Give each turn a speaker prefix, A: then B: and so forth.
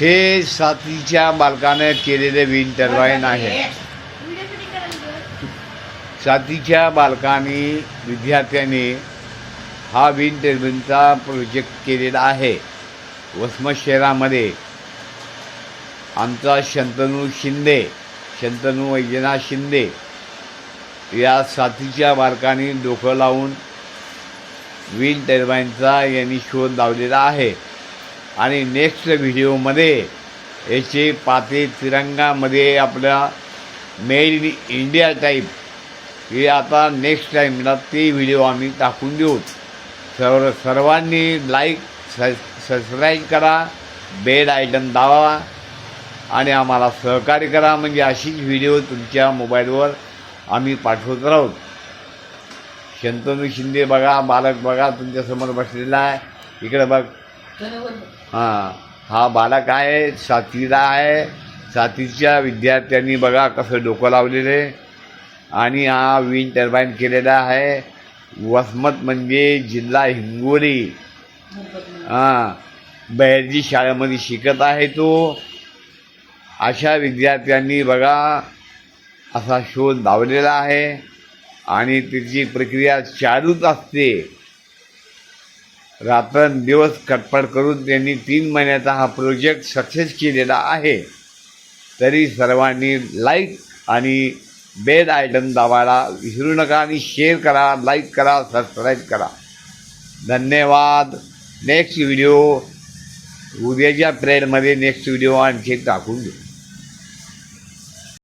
A: हे सातवीच्या बालकाने केलेले विंड टर्बाईन आहे. सातवीच्या बालकांनी विद्यार्थ्यांनी हा विंड टर्बाईनचा प्रोजेक्ट केलेला आहे. वसमत शहरामध्ये आमचा शंतनू वैजनाथ शिंदे या साथीच्या बालकांनी डोकं लावून विंड टर्बाईनचा यांनी शोध लावलेला आहे. आणि नेक्स्ट व्हिडिओमध्ये याचे पाते तिरंगामध्ये आपल्या मेड इन इंडिया टाईप हे आता नेक्स्ट टाईमला ते व्हिडिओ आम्ही टाकून देऊ. सर्वांनी लाईक सबस्क्राईब करा, बेल आयटम दाबा आणि आम्हाला सहकार्य करा. म्हणजे अशीच व्हिडिओ तुमच्या मोबाईलवर आम्ही पाठवत राहू. शंतनू शिंदे बघा, बालक बघा तुमच्यासमोर बसलेला आहे. इकडे बघ, हा बालक आहे, सातवीला आहे. सातवीच्या विद्यार्थ्यांनी बघा कसं डोकं लावलेले आणि हा विंड टर्बाईन केलेला आहे. वसमत म्हणजे जिल्हा हिंगोली, बहिर्जी शाळेमध्ये शिकत आहे तो. अशा विद्यार्थ्यांनी बघा असा शोध लावलेला आहे आणि त्याची प्रक्रिया चालूच असते. रात्रंदिवस खटपट करून त्यांनी 3 महिन्याचा हा प्रोजेक्ट सक्सेस केलेला आहे. तरी सर्वांनी लाईक आणि बेल आयटम दाबायला विसरू नका आणि शेअर करा, लाईक करा, सबस्क्राईब करा. धन्यवाद. नेक्स्ट व्हिडिओ उद्याच्या प्रेडमध्ये नेक्स्ट व्हिडिओ आणखी टाकून देऊ.